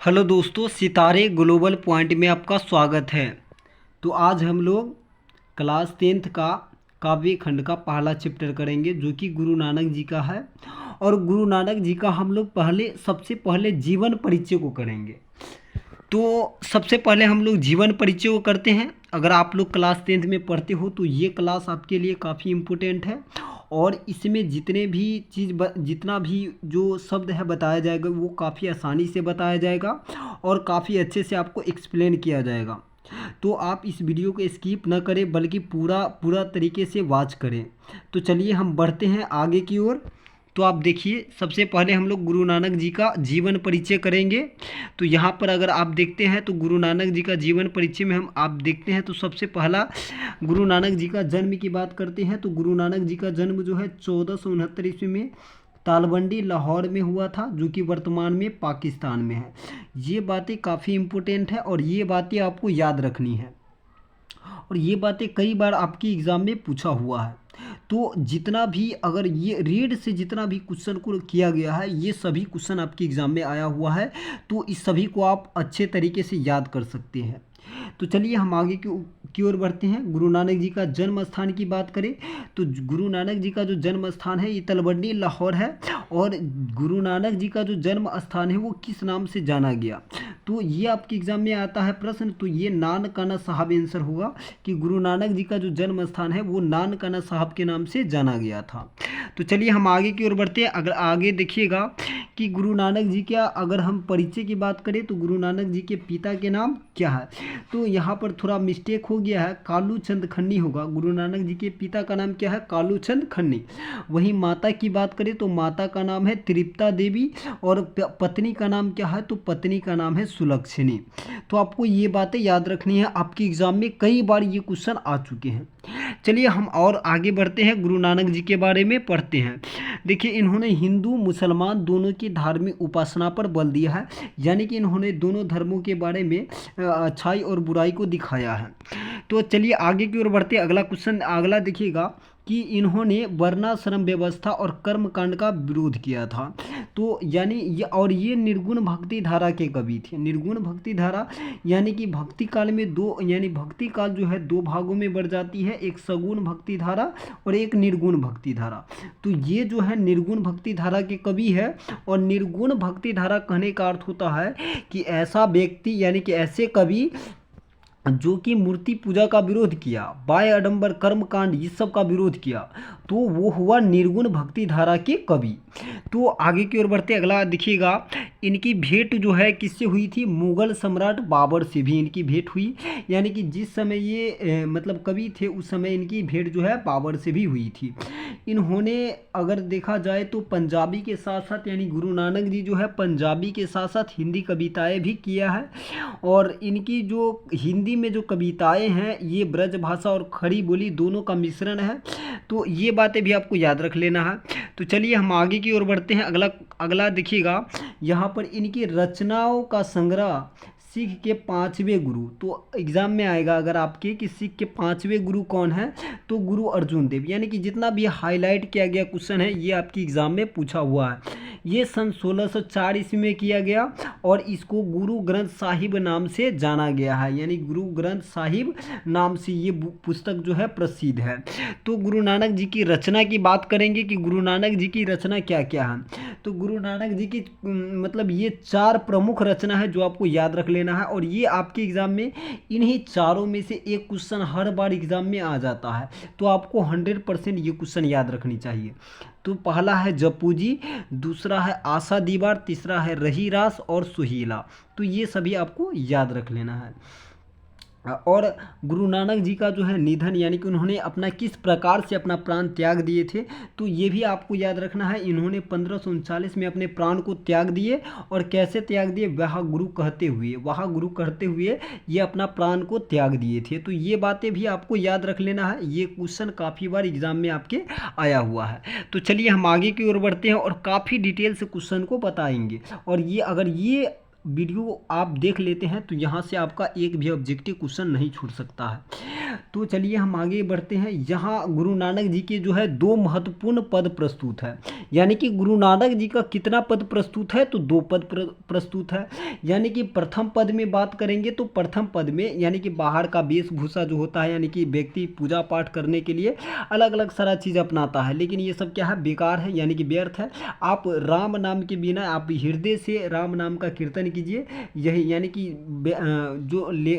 Hello दोस्तों, सितारे global point में आपका स्वागत है। तो आज हम लोग क्लास 10th का काव्य खंड का पहला चैप्टर करेंगे जो कि गुरु नानक जी का है। और गुरु नानक जी का हम लोग सबसे पहले जीवन परिचय को करेंगे। तो सबसे पहले हम लोग जीवन परिचय को करते हैं। अगर आप लोग क्लास 10th में पढ़ते हो तो ये क्लास आपके लिए काफ़ी इम्पोर्टेंट है। और इसमें जितना भी जो शब्द है बताया जाएगा वो काफ़ी आसानी से बताया जाएगा और काफ़ी अच्छे से आपको एक्सप्लेन किया जाएगा। तो आप इस वीडियो को स्किप न करें बल्कि पूरा पूरा तरीके से वॉच करें। तो चलिए हम बढ़ते हैं आगे की ओर। तो आप देखिए, सबसे पहले हम लोग गुरु नानक जी का जीवन परिचय करेंगे। तो यहाँ पर अगर आप देखते हैं तो गुरु नानक जी का जीवन परिचय में हम आप देखते हैं तो सबसे पहला गुरु नानक जी का जन्म की बात करते हैं। तो गुरु नानक जी का जन्म जो है 1469 ईस्वी में तालबंडी लाहौर में हुआ था, जो कि वर्तमान में पाकिस्तान में है। ये बातें काफ़ी इम्पोर्टेंट है और ये बातें आपको याद रखनी है और ये बातें कई बार आपकी एग्ज़ाम में पूछा हुआ है। तो जितना भी अगर ये रीड से जितना भी क्वेश्चन को किया गया है ये सभी क्वेश्चन आपके एग्ज़ाम में आया हुआ है। तो इस सभी को आप अच्छे तरीके से याद कर सकते हैं। तो चलिए हम आगे की ओर बढ़ते हैं। गुरु नानक जी का जन्म स्थान की बात करें तो गुरु नानक जी का जो जन्म स्थान है ये तलवंडी लाहौर है। और गुरु नानक जी का जो जन्म स्थान है वो किस नाम से जाना गया, तो ये आपके एग्जाम में आता है प्रश्न। तो ये नानकाना साहब आंसर होगा कि गुरु नानक जी का जो जन्म स्थान है वो नानकाना साहब के नाम से जाना गया था। तो चलिए हम आगे की ओर बढ़ते हैं। अगर आगे देखिएगा कि गुरु नानक जी का अगर हम परिचय की बात करें तो गुरु नानक जी के पिता के नाम क्या है, तो यहाँ पर थोड़ा मिस्टेक हो गया है, कालू चंद खन्नी होगा। गुरु नानक जी के पिता का नाम क्या है, कालू चंद खन्नी। वहीं माता की बात करें तो माता का नाम है तृप्ता देवी और पत्नी का नाम क्या है, तो पत्नी का नाम है सुलक्षणी। तो आपको ये बातें याद रखनी है, आपके एग्जाम में कई बार ये क्वेश्चन आ चुके हैं। चलिए हम और आगे बढ़ते हैं, गुरु नानक जी के बारे में पढ़ते हैं। देखिए, इन्होंने हिंदू मुसलमान दोनों की धार्मिक उपासना पर बल दिया है, यानी कि इन्होंने दोनों धर्मों के बारे में अच्छाई और बुराई को दिखाया है। तो चलिए आगे की ओर बढ़ते हैं। अगला क्वेश्चन अगला देखिएगा कि इन्होंने वर्णाश्रम व्यवस्था और कर्मकांड का विरोध किया था। तो यानी ये निर्गुण भक्ति धारा के कवि थे। निर्गुण भक्ति धारा यानी कि भक्ति काल में भक्ति काल जो है दो भागों में बढ़ जाती है, एक सगुण भक्ति धारा और एक निर्गुण भक्ति धारा। तो ये जो है निर्गुण भक्ति धारा के कवि है। और निर्गुण भक्ति धारा कहने का अर्थ होता है कि ऐसा व्यक्ति यानी कि ऐसे कवि जो कि मूर्ति पूजा का विरोध किया, बाय आडंबर कर्म कांड ये सब का विरोध किया, तो वो हुआ निर्गुण भक्ति धारा के कवि। तो आगे की ओर बढ़ते अगला देखिएगा, इनकी भेंट जो है किससे हुई थी, मुगल सम्राट बाबर से भी इनकी भेंट हुई। यानी कि जिस समय ये मतलब कवि थे उस समय इनकी भेंट जो है बाबर से भी हुई थी। इन्होंने अगर देखा जाए तो पंजाबी के साथ साथ यानी गुरु नानक जी जो है पंजाबी के साथ साथ हिंदी कविताएं भी किया है। और इनकी जो हिंदी में जो कविताएं हैं ये ब्रज भाषा और खड़ी बोली दोनों का मिश्रण है। तो ये बातें भी आपको याद रख लेना है। तो चलिए हम आगे की ओर बढ़ते हैं। अगला देखिएगा, यहाँ पर इनकी रचनाओं का संग्रह सिख के पांचवें गुरु, तो एग्जाम में आएगा अगर आपके कि सिख के पांचवें गुरु कौन है, तो गुरु अर्जुन देव। यानी कि जितना भी हाईलाइट किया गया क्वेश्चन है ये आपकी एग्जाम में पूछा हुआ है। ये सन 1604 ईस्वी में किया गया और इसको गुरु ग्रंथ साहिब नाम से जाना गया है। यानी गुरु ग्रंथ साहिब नाम से ये पुस्तक जो है प्रसिद्ध है। तो गुरु नानक जी की रचना की बात करेंगे कि गुरु नानक जी की रचना क्या क्या है। तो गुरु नानक जी की मतलब ये 4 प्रमुख रचना है जो आपको याद रख लेना है। और ये आपके एग्जाम में इन्हीं चारों में से एक क्वेश्चन हर बार एग्जाम में आ जाता है। तो आपको 100% ये क्वेश्चन याद रखनी चाहिए। तो पहला है जपू जी, दूसरा है आशा दीवार, तीसरा है रही रास और सुहीला। तो ये सभी आपको याद रख लेना है। और गुरु नानक जी का जो है निधन यानी कि उन्होंने अपना किस प्रकार से अपना प्राण त्याग दिए थे, तो ये भी आपको याद रखना है। इन्होंने 1539 में अपने प्राण को त्याग दिए और कैसे त्याग दिए, वह गुरु कहते हुए ये अपना प्राण को त्याग दिए थे। तो ये बातें भी आपको याद रख लेना है, ये क्वेश्चन काफ़ी बार एग्जाम में आपके आया हुआ है। तो चलिए हम आगे की ओर बढ़ते हैं और काफ़ी डिटेल से क्वेश्चन को बताएंगे। और ये अगर ये वीडियो आप देख लेते हैं तो यहाँ से आपका एक भी ऑब्जेक्टिव क्वेश्चन नहीं छूट सकता है। तो चलिए हम आगे बढ़ते हैं। यहाँ गुरु नानक जी के जो है दो महत्वपूर्ण पद प्रस्तुत है, यानी कि गुरु नानक जी का कितना पद प्रस्तुत है, तो दो पद प्रस्तुत है। यानी कि प्रथम पद में बात करेंगे तो प्रथम पद में यानी कि बाहर का वेशभूषा जो होता है, यानी कि व्यक्ति पूजा पाठ करने के लिए अलग अलग सारा चीज़ अपनाता है, लेकिन ये सब क्या है, बेकार है, यानी कि व्यर्थ है। आप राम नाम के बिना आप हृदय से राम नाम का कीर्तन कीजिए, यही यानी कि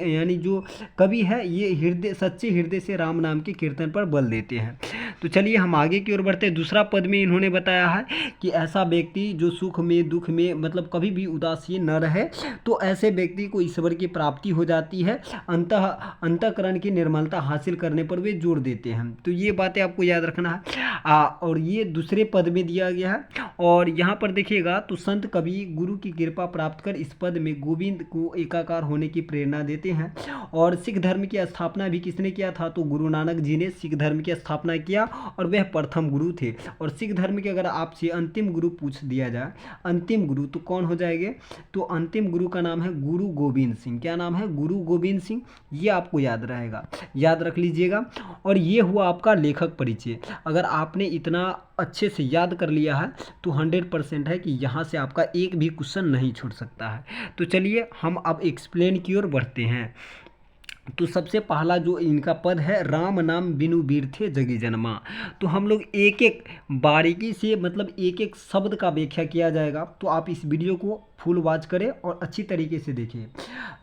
यानी जो कवि है ये हृदय, सच्चे हृदय से राम नाम के कीर्तन पर बल देते हैं। तो चलिए हम आगे की ओर बढ़ते हैं। दूसरा पद में इन्होंने बताया है कि ऐसा व्यक्ति जो सुख में दुख में मतलब कभी भी उदासीन न रहे, तो ऐसे व्यक्ति को ईश्वर की प्राप्ति हो जाती है। अंतःकरण की निर्मलता हासिल करने पर वे जोर देते हैं। तो ये बातें आपको याद रखना है। और ये दूसरे पद में दिया गया है। और यहाँ पर देखिएगा तो संत कवि गुरु की कृपा प्राप्त कर इस पद में गोविंद को एकाकार होने की प्रेरणा देते हैं। और सिख धर्म की स्थापना भी किसने किया था, तो गुरु नानक जी ने सिख धर्म की स्थापना किया और वह प्रथम गुरु थे। और सिख धर्म के अगर आपसे अंतिम गुरु पूछ दिया जाए, अंतिम गुरु तो कौन हो जाएंगे, तो अंतिम गुरु का नाम है गुरु गोविंद सिंह। क्या नाम है, गुरु गोविंद सिंह। ये आपको याद रहेगा, याद रख लीजिएगा। और ये हुआ आपका लेखक परिचय। अगर आपने इतना अच्छे से याद कर लिया है तो 100% है कि यहाँ से आपका एक भी क्वेश्चन नहीं छूट सकता है। तो चलिए हम अब एक्सप्लेन की ओर बढ़ते हैं। तो सबसे पहला जो इनका पद है, राम नाम बिनु वीर थे जगी जन्मा। तो हम लोग एक एक बारीकी से मतलब एक एक शब्द का व्याख्या किया जाएगा, तो आप इस वीडियो को फुल वॉच करें और अच्छी तरीके से देखें।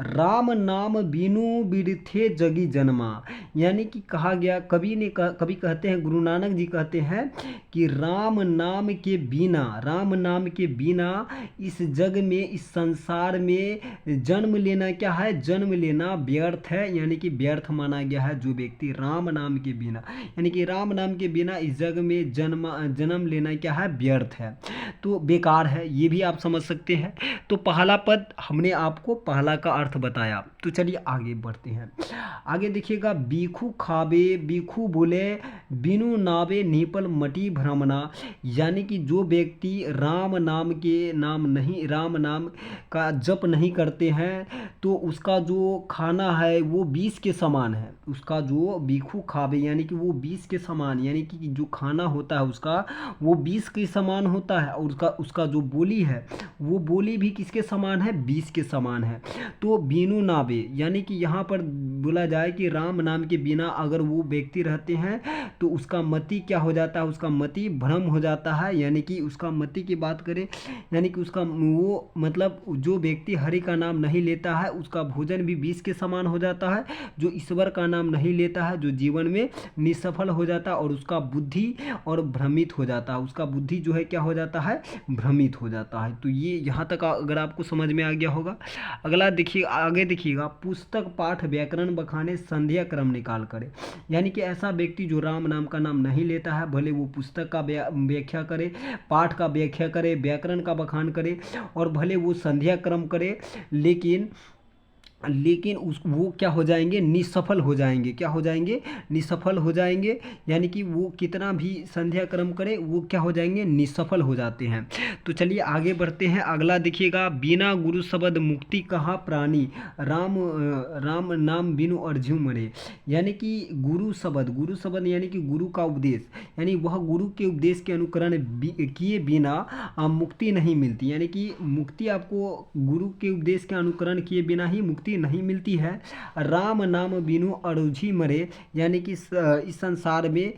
राम नाम बिनु वीर थे जगी जन्मा, यानी कि कहा गया, कवि कहते हैं, गुरु नानक जी कहते हैं कि राम नाम के बिना, राम नाम के बिना इस जग में, इस संसार में जन्म लेना क्या है, जन्म लेना व्यर्थ है, यानी कि व्यर्थ माना गया है। जो व्यक्ति राम नाम के बिना, यानी कि राम नाम के बिना इस जग में जन्म लेना क्या है, व्यर्थ है, तो बेकार है। ये भी आप समझ सकते हैं। तो पहला पद हमने आपको पहला का अर्थ बताया। तो चलिए आगे बढ़ते हैं। आगे देखिएगा, बीखू खाबे बीखू बोले बिनु नावे नीपल मटी भ्रमना, यानी कि जो व्यक्ति राम नाम का जप नहीं करते हैं तो उसका जो खाना है वो विष के समान है। उसका जो बीखू खाबे यानी कि वो विष के समान, यानी कि जो खाना होता है उसका वो विष के समान होता है। और उसका जो बोली है वो बोली भी किसके समान है, विष के समान है। तो बिनु नावे यानी कि यहाँ पर बोला जाए कि राम नाम के बिना अगर वो व्यक्ति रहते हैं तो उसका मति क्या हो जाता है, उसका मति भ्रम हो जाता है। यानी कि उसका मति की बात करें, यानी कि उसका वो मतलब जो व्यक्ति हरि का नाम नहीं लेता है उसका भोजन भी विष के समान हो जाता है। जो ईश्वर का नाम नहीं लेता है, जो जीवन में निसफल हो जाता है और उसका बुद्धि और भ्रमित हो जाता है, उसका बुद्धि जो है क्या हो जाता है, भ्रमित हो जाता है। तो ये यहाँ तक अगर आपको समझ में आ गया होगा। अगला देखिए, आगे देखिएगा, पुस्तक पाठ व्याकरण बखाने संध्या क्रम निकाल करे, यानी कि ऐसा व्यक्ति जो राम नाम का नाम नहीं लेता है, भले वो पुस्तक का व्याख्या करे, पाठ का व्याख्या करे, व्याकरण का बखान करे और भले वो संध्या क्रम करे, लेकिन वो क्या हो जाएंगे, निसफल हो जाएंगे। क्या हो जाएंगे, निसफल हो जाएंगे। यानी कि वो कितना भी संध्या क्रम करे वो क्या हो जाएंगे, निसफल हो जाते हैं। तो चलिए आगे बढ़ते हैं। अगला देखिएगा, बिना गुरु शब्द मुक्ति कहाँ प्राणी, राम नाम बिनु अर्झ्यू मरे, यानी कि गुरु शब्द यानी कि गुरु का उपदेश, यानी वह गुरु के उपदेश के अनुकरण किए बिना मुक्ति नहीं मिलती। यानी कि मुक्ति आपको गुरु के उपदेश के अनुकरण किए बिना ही मुक्ति नहीं मिलती है। राम नाम बिनु अरुझी मरे, यानी कि इस संसार में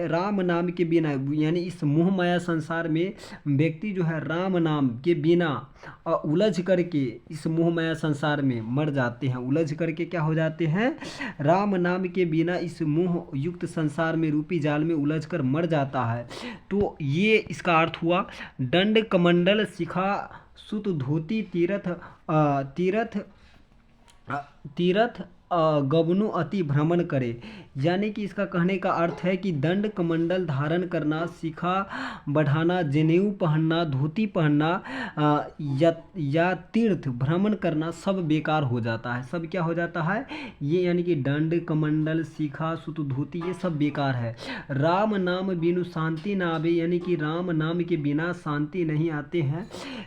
राम नाम के बिना, यानी इस मोह माया संसार में व्यक्ति जो है राम नाम के बिना उलझ करके इस मोह माया संसार में मर जाते हैं। उलझ करके क्या हो जाते हैं, राम नाम के बिना इस मोह युक्त संसार में रूपी जाल में उलझ कर मर जाता है। तो ये इसका अर्थ हुआ। दंड कमंडल शिखा सुत धोती तीरथ गबनु अति भ्रमण करे, यानी कि इसका कहने का अर्थ है कि दंड कमंडल धारण करना, शिखा बढ़ाना, जनेऊ पहनना, धोती पहनना या तीर्थ भ्रमण करना सब बेकार हो जाता है। सब क्या हो जाता है, ये यानी कि दंड कमंडल शिखा सुत धोती ये सब बेकार है। राम नाम बिनु शांति न आवे, यानी कि राम नाम के बिना शांति नहीं आते हैं।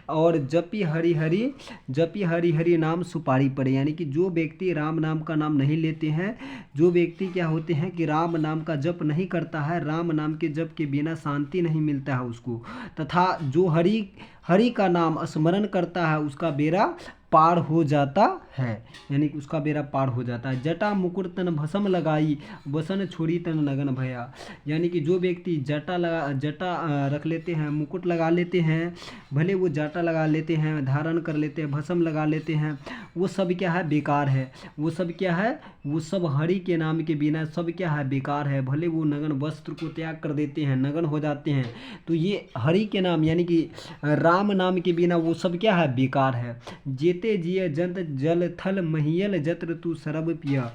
और जपी हरि हरि नाम सुपारी पड़े, यानी कि जो व्यक्ति राम नाम का का नाम नहीं लेते हैं, जो व्यक्ति क्या होते हैं कि राम नाम का जप नहीं करता है, राम नाम के जप के बिना शांति नहीं मिलता है उसको, तथा जो हरि हरि का नाम स्मरण करता है उसका बेड़ा पार हो जाता है, यानी कि उसका बेड़ा पार हो जाता है। जटा मुकुट तन भस्म लगाई, बसन छोड़ी तन लगन भया, यानी कि जो व्यक्ति जटा रख लेते हैं, मुकुट लगा लेते हैं, भले वो जटा लगा लेते हैं, धारण कर लेते हैं, भस्म लगा लेते हैं, वो सब क्या है, बेकार है। वो सब क्या है, वो सब हरि के नाम के बिना सब क्या है, बेकार है। भले वो नगन वस्त्र को त्याग कर देते हैं, नगन हो जाते हैं, तो ये हरि के नाम यानी कि राम नाम के बिना वो सब क्या है, बेकार है। जेते जिय जंत जल थल महियल जत्र तू सरब पिया,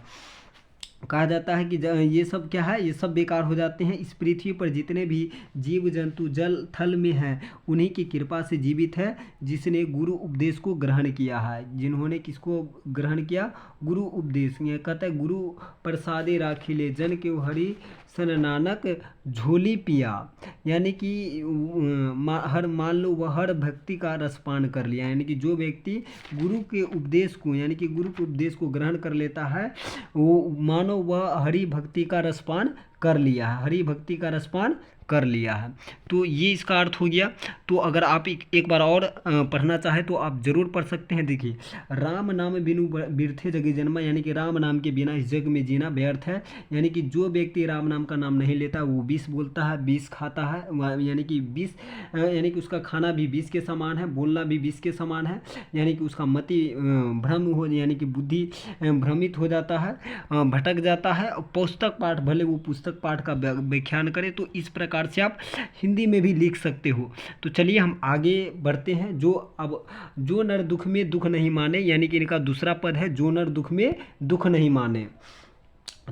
कहा जाता है कि ये सब क्या है, ये सब बेकार हो जाते हैं। इस पृथ्वी पर जितने भी जीव जंतु जल थल में हैं उन्हीं की कृपा से जीवित है, जिसने गुरु उपदेश को ग्रहण किया है। जिन्होंने किसको ग्रहण किया, गुरु उपदेश। ये कहता है गुरु प्रसादे राखिले जन के हरि सन नानक झोली पिया, यानी कि मान लो वह हर भक्ति का रसपान कर लिया, यानी कि जो व्यक्ति गुरु के उपदेश को यानी कि गुरु के उपदेश को ग्रहण कर लेता है वो मानो वह हरि भक्ति का रसपान कर लिया है, हरि भक्ति का रसपान कर लिया है। तो ये इसका अर्थ हो गया। तो अगर आप एक बार और पढ़ना चाहें तो आप जरूर पढ़ सकते हैं। देखिए, राम नाम बिनु बिरथे जगे जन्मा, यानी कि राम नाम के बिना इस जग में जीना व्यर्थ है। यानी कि जो व्यक्ति राम नाम का नाम नहीं लेता वो विष बोलता है, विष खाता है, यानी कि विष यानी कि उसका खाना भी विष के समान है, बोलना भी विष के समान है, यानी कि उसका मति भ्रम हो यानी कि बुद्धि भ्रमित हो जाता है, भटक जाता है। पुस्तक पाठ भले वो पुस्तक पाठ का व्याख्यान करे, तो इस प्रकार से आप हिंदी में भी लिख सकते हो। तो चलिए हम आगे बढ़ते हैं। जो नर दुख में दुख नहीं माने, यानी कि इनका दूसरा पद है जो नर दुख में दुख नहीं माने।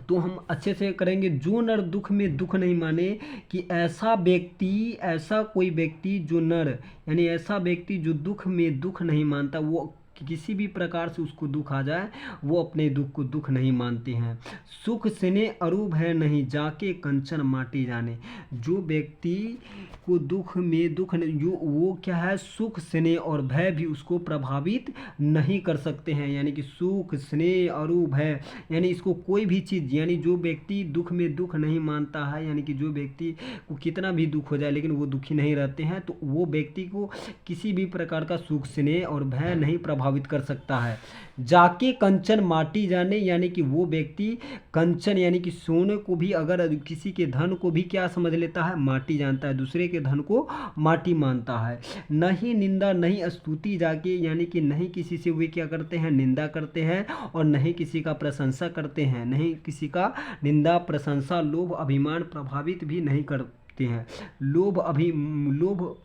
तो हम अच्छे से करेंगे, जो नर दुख में दुख नहीं माने, कि ऐसा कोई व्यक्ति जो नर यानी ऐसा व्यक्ति जो दुख में दुख नहीं मानता, वो किसी भी प्रकार से उसको दुख आ जाए वो अपने दुख को दुख नहीं मानते हैं। सुख स्नेह अरूप है नहीं जाके कंचन माटी जाने, जो व्यक्ति को दुख में दुख जो वो क्या है, सुख स्नेह और भय भी उसको प्रभावित नहीं कर सकते हैं। यानी कि सुख स्नेह अरूप है, यानी इसको कोई भी चीज़, यानी जो व्यक्ति दुख में दुख नहीं मानता है, यानी कि जो व्यक्ति को कितना भी दुख हो जाए लेकिन वो दुखी नहीं रहते हैं, तो वो व्यक्ति को किसी भी प्रकार का सुख स्नेह और भय नहीं प्रभावित कर सकता है। जाके कंचन माटी जाने, यानी कि वो व्यक्ति कंचन यानी कि सोने को भी, अगर किसी के धन को भी क्या समझ लेता है, माटी जानता है, दूसरे के धन को माटी मानता है। नहीं निंदा नहीं स्तुति जाके, यानी कि नहीं किसी से वे क्या करते हैं, निंदा करते हैं, और नहीं किसी का प्रशंसा करते हैं, नहीं किसी का निंदा प्रशंसा लोभ अभिमान प्रभावित भी नहीं करते हैं। लोभ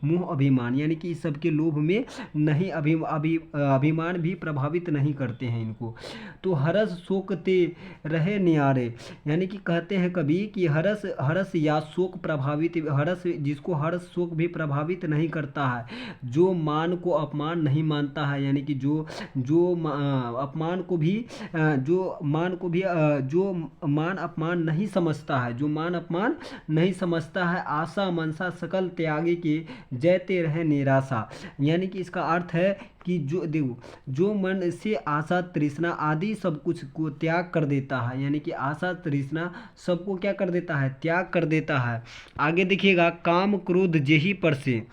मोह अभिमान, यानी कि इस सबके लोभ में नहीं अभिमान भी प्रभावित नहीं करते हैं इनको। तो हरस शोक ते रहे न्यारे, यानी कि कहते हैं कभी कि हरस या शोक प्रभावित, जिसको हर्ष शोक भी प्रभावित नहीं करता है, जो मान को अपमान नहीं मानता है, यानी कि जो अपमान को भी जो मान अपमान नहीं समझता है, जो मान अपमान नहीं समझता है। आशा मनसा सकल त्यागी के जयते रहे निराशा, यानी कि इसका अर्थ है कि जो मन से आशा तृष्णा आदि सब कुछ को त्याग कर देता है, यानी कि आशा तृष्णा सबको क्या कर देता है, त्याग कर देता है। आगे देखिएगा, काम क्रोध जेहि पर से,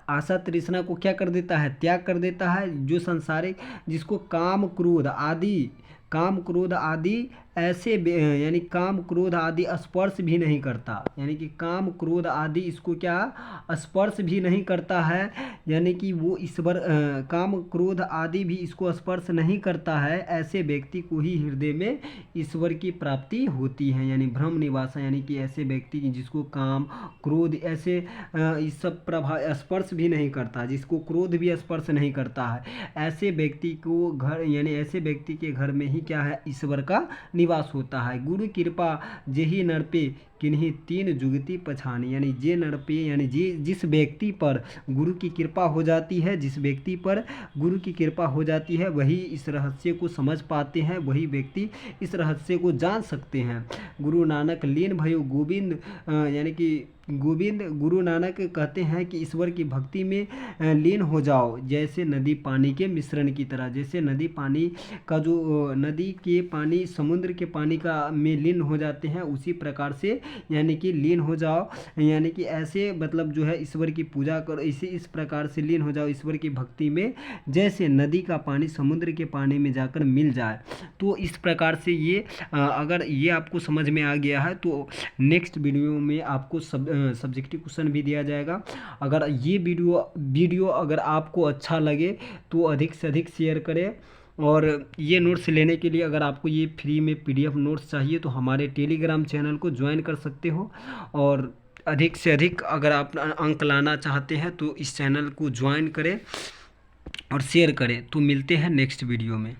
आशा तृष्णा को क्या कर देता है, त्याग कर देता है। जो संसारिक, जिसको काम क्रोध आदि ऐसे यानी काम क्रोध आदि स्पर्श भी नहीं करता, यानी कि काम क्रोध आदि इसको क्या स्पर्श भी नहीं करता है, यानी कि वो ईश्वर काम क्रोध आदि भी इसको स्पर्श नहीं करता है। ऐसे व्यक्ति को ही हृदय में ईश्वर की प्राप्ति होती है, यानी ब्रह्म निवास, यानी कि ऐसे व्यक्ति जिसको काम क्रोध ऐसे इस सब स्पर्श भी नहीं करता, जिसको क्रोध भी स्पर्श नहीं करता है, ऐसे व्यक्ति को घर यानी ऐसे व्यक्ति के घर में ही क्या है, ईश्वर का निवास होता है। गुरु कृपा जेहि नर पे किन्हीं तीन जुगती पछानी, यानी जे नर पे, यानी जिस व्यक्ति पर गुरु की कृपा हो जाती है, जिस व्यक्ति पर गुरु की कृपा हो जाती है वही इस रहस्य को समझ पाते हैं, वही व्यक्ति इस रहस्य को जान सकते हैं। गुरु नानक लीन भयो गोविंद, यानी कि गोविंद गुरु नानक कहते हैं कि ईश्वर की भक्ति में लीन हो जाओ, जैसे नदी पानी के मिश्रण की तरह। जैसे नदी पानी का जो नदी के पानी समुद्र के पानी का में लीन हो जाते हैं, उसी प्रकार से यानी कि लीन हो जाओ, यानी कि ऐसे मतलब जो है ईश्वर की पूजा करो, इस प्रकार से लीन हो जाओ ईश्वर की भक्ति में, जैसे नदी का पानी समुद्र के पानी में जाकर मिल जाए। तो इस प्रकार से ये अगर ये आपको समझ में आ गया है तो नेक्स्ट वीडियो में आपको सब्जेक्टिव क्वेश्चन भी दिया जाएगा। अगर ये वीडियो अगर आपको अच्छा लगे तो अधिक से अधिक शेयर करें, और ये नोट्स लेने के लिए अगर आपको ये फ्री में PDF नोट्स चाहिए तो हमारे टेलीग्राम चैनल को ज्वाइन कर सकते हो, और अधिक से अधिक अगर आप अंक लाना चाहते हैं तो इस चैनल को ज्वाइन करें और शेयर करें। तो मिलते हैं नेक्स्ट वीडियो में।